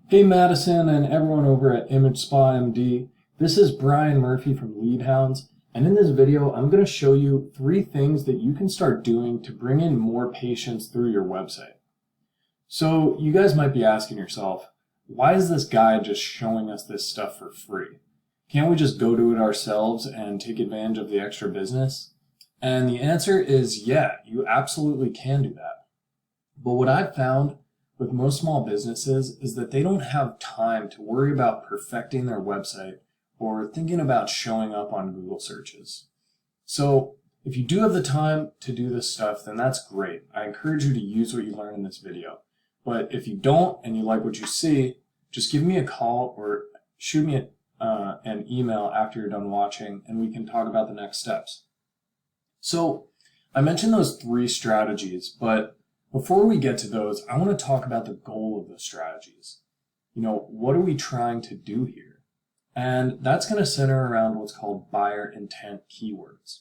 Hey Madison and everyone over at Image Spa MD. This is Brian Murphy from Lead Hounds, and in this video I'm going to show you 3 things that you can start doing to bring in more patients through your website. So you guys might be asking yourself, why is this guy just showing us this stuff for free? Can't we just go do it ourselves and take advantage of the extra business? And the answer is yeah, you absolutely can do that. But what I've found with most small businesses is that they don't have time to worry about perfecting their website or thinking about showing up on Google searches. So if you do have the time to do this stuff, then that's great. I encourage you to use what you learn in this video. But if you don't and you like what you see, just give me a call or shoot me an email after you're done watching and we can talk about the next steps. So I mentioned those 3 strategies, but before we get to those, I want to talk about the goal of the strategies. What are we trying to do here? And that's going to center around what's called buyer intent keywords.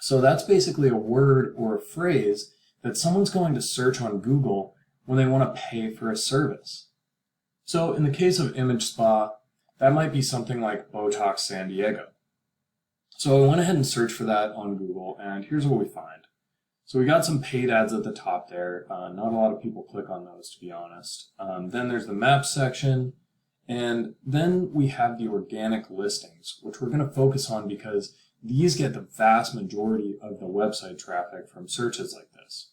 So that's basically a word or a phrase that someone's going to search on Google when they want to pay for a service. So in the case of Image Spa, that might be something like Botox San Diego. So I went ahead and searched for that on Google, and here's what we find. So we got some paid ads at the top there. Not a lot of people click on those, to be honest. Then there's the map section. And then we have the organic listings, which we're going to focus on because these get the vast majority of the website traffic from searches like this.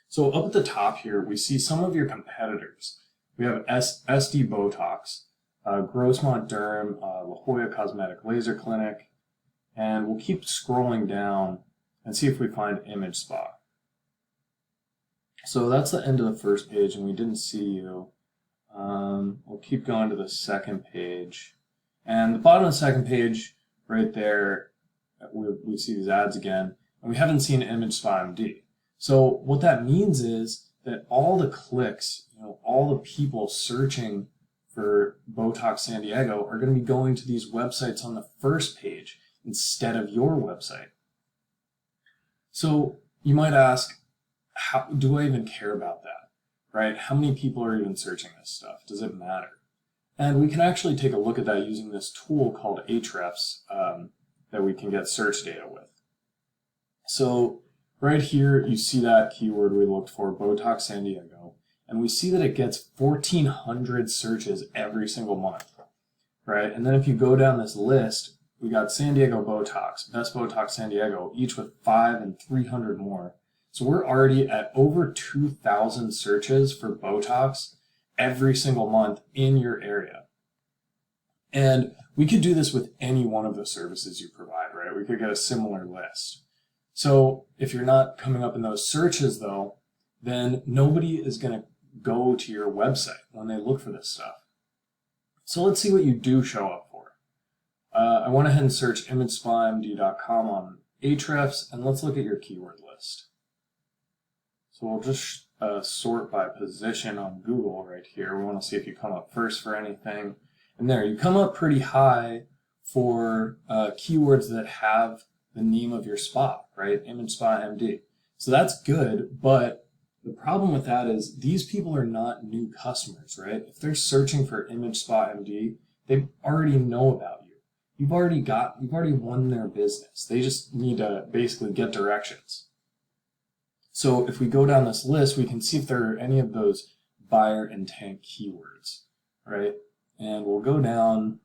So up at the top here, we see some of your competitors. We have SD Botox, Grossmont Derm, La Jolla Cosmetic Laser Clinic, and we'll keep scrolling down and see if we find Image Spa. So that's the end of the first page, and we didn't see you. We'll keep going to the second page. And the bottom of the second page, right there, we see these ads again, and we haven't seen Image Spa MD. So what that means is that all the clicks, all the people searching for Botox San Diego are going to be going to these websites on the first page instead of your website. So you might ask, how do I even care about that, right? How many people are even searching this stuff? Does it matter? And we can actually take a look at that using this tool called Ahrefs that we can get search data with. So right here, you see that keyword we looked for, Botox San Diego, and we see that it gets 1,400 searches every single month, right? And then if you go down this list, we got San Diego Botox, Best Botox San Diego, each with 5 and 300 more. So we're already at over 2,000 searches for Botox every single month in your area. And we could do this with any one of the services you provide, right? We could get a similar list. So if you're not coming up in those searches though, then nobody is going to go to your website when they look for this stuff. So let's see what you do show up for. I went ahead and searched imagespamd.com on Ahrefs, and let's look at your keyword list. So we'll just sort by position on Google right here. We want to see if you come up first for anything. And there, you come up pretty high for keywords that have the name of your spa, right? Image Spa MD. So that's good, but the problem with that is these people are not new customers, right? If they're searching for Image Spa MD, they already know about you. You've already won their business. They just need to basically get directions. So if we go down this list, we can see if there are any of those buyer intent keywords, right? And we'll go down,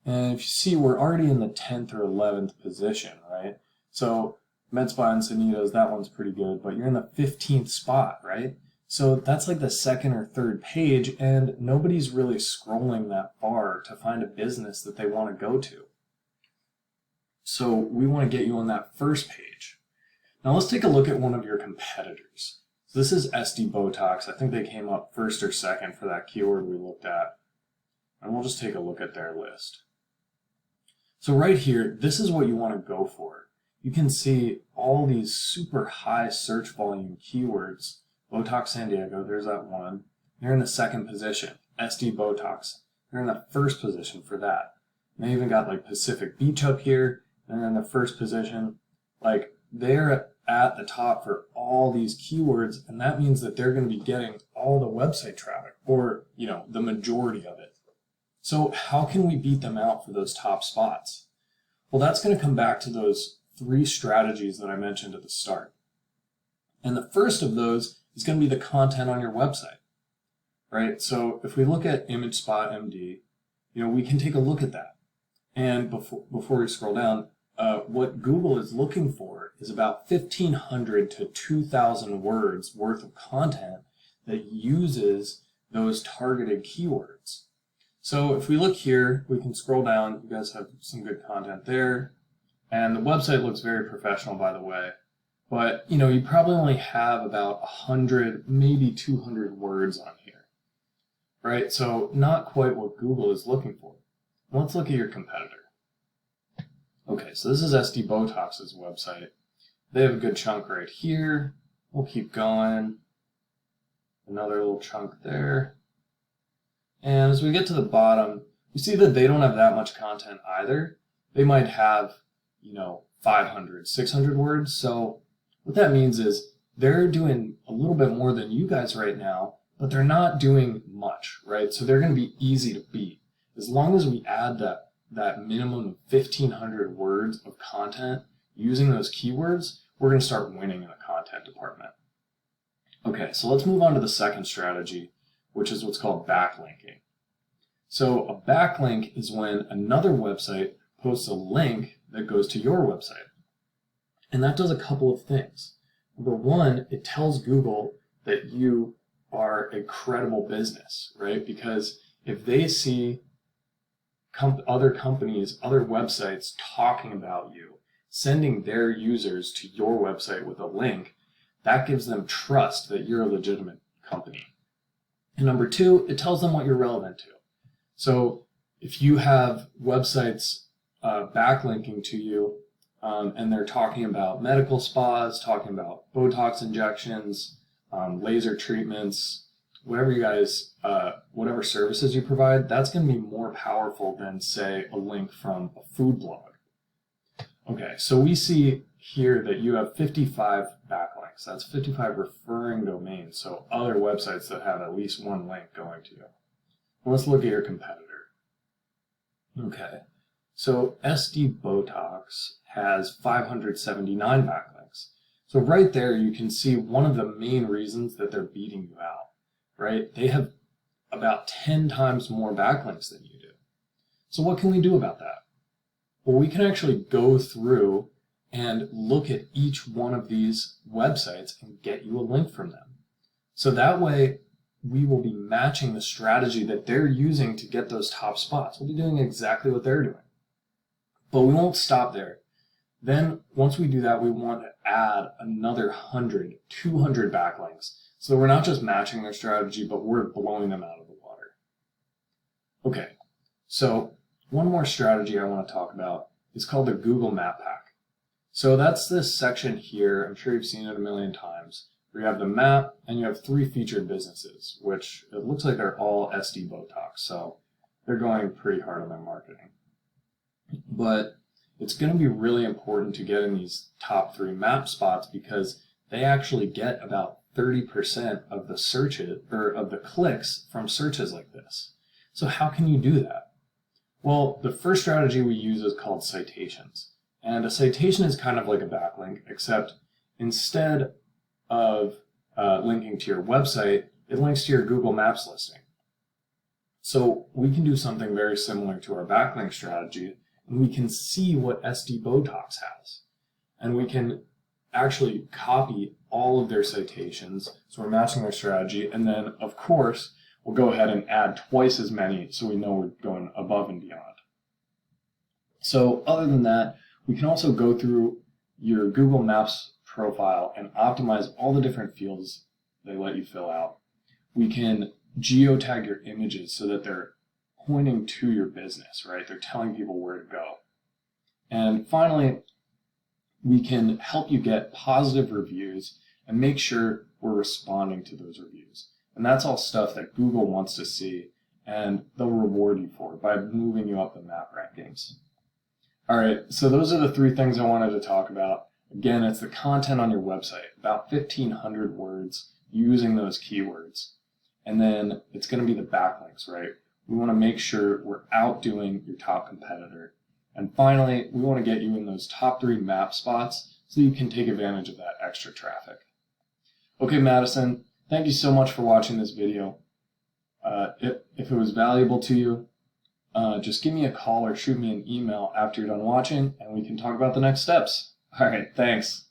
and if you see, we're already in the 10th or 11th position, right? So Med Spa and Sanitas, that one's pretty good, but you're in the 15th spot, right? So that's like the second or third page, and nobody's really scrolling that far to find a business that they want to go to. So we want to get you on that first page. Now let's take a look at one of your competitors. So this is SD Botox. I think they came up first or second for that keyword we looked at. And we'll just take a look at their list. So right here, this is what you want to go for. You can see all these super high search volume keywords. Botox San Diego, there's that one. They're in the second position. SD Botox, they're in the first position for that. And they even got like Pacific Beach up here. They're in the first position. Like, they're at the top for all these keywords, and that means that they're going to be getting all the website traffic, or, the majority of it. So how can we beat them out for those top spots? Well, that's going to come back to those 3 strategies that I mentioned at the start. And the first of those is going to be the content on your website, right? So if we look at ImageSpot MD, we can take a look at that. And before we scroll down, what Google is looking for is about 1,500 to 2,000 words worth of content that uses those targeted keywords. So if we look here, we can scroll down. You guys have some good content there. And the website looks very professional, by the way. But, you probably only have about 100, maybe 200 words on here, right? So not quite what Google is looking for. Let's look at your competitor. Okay, so this is SD Botox's website. They have a good chunk right here. We'll keep going. Another little chunk there. And as we get to the bottom, you see that they don't have that much content either. They might have, 500, 600 words. So what that means is they're doing a little bit more than you guys right now, but they're not doing much, right? So they're going to be easy to beat. As long as we add that minimum of 1,500 words of content using those keywords, we're going to start winning in the content department. Okay, so let's move on to the second strategy, which is what's called backlinking. So a backlink is when another website posts a link that goes to your website. And that does a couple of things. Number one, it tells Google that you are a credible business, right? Because if they see other companies, other websites talking about you, sending their users to your website with a link, that gives them trust that you're a legitimate company. And number two, it tells them what you're relevant to. So if you have websites backlinking to you, and they're talking about medical spas, talking about Botox injections, laser treatments, whatever you guys, whatever services you provide, that's going to be more powerful than, say, a link from a food blog. Okay, so we see here that you have 55 backlinks. That's 55 referring domains, so other websites that have at least one link going to you. Let's look at your competitor. Okay, so SD Botox has 579 backlinks. So right there you can see one of the main reasons that they're beating you out, right? They have about 10 times more backlinks than you do. So what can we do about that? Well, we can actually go through and look at each one of these websites and get you a link from them. So that way we will be matching the strategy that they're using to get those top spots. We'll be doing exactly what they're doing. But we won't stop there. Then once we do that, we want to add another 100, 200 backlinks. So we're not just matching their strategy, but we're blowing them out of the water. Okay, so one more strategy I want to talk about is called the Google Map Pack. So that's this section here. I'm sure you've seen it a million times. Where you have the map and you have 3 featured businesses, which it looks like they're all SD Botox. So they're going pretty hard on their marketing. But it's going to be really important to get in these top 3 map spots because they actually get about 30% of the searches or of the clicks from searches like this. So how can you do that? Well, the first strategy we use is called citations. And a citation is kind of like a backlink, except instead of linking to your website, it links to your Google Maps listing. So we can do something very similar to our backlink strategy, and we can see what SD Botox has. And we can actually copy all of their citations, so we're matching their strategy, and then, of course, we'll go ahead and add twice as many so we know we're going above and beyond. So other than that, we can also go through your Google Maps profile and optimize all the different fields they let you fill out. We can geotag your images so that they're pointing to your business, right? They're telling people where to go. And finally, we can help you get positive reviews and make sure we're responding to those reviews. And that's all stuff that Google wants to see, and they'll reward you for by moving you up the map rankings. All right, so those are the 3 things I wanted to talk about. Again, it's the content on your website, about 1,500 words using those keywords. And then it's going to be the backlinks, right? We want to make sure we're outdoing your top competitor. And finally, we want to get you in those top 3 map spots so you can take advantage of that extra traffic. Okay, Madison, thank you so much for watching this video. If it was valuable to you, just give me a call or shoot me an email after you're done watching, and we can talk about the next steps. All right, thanks.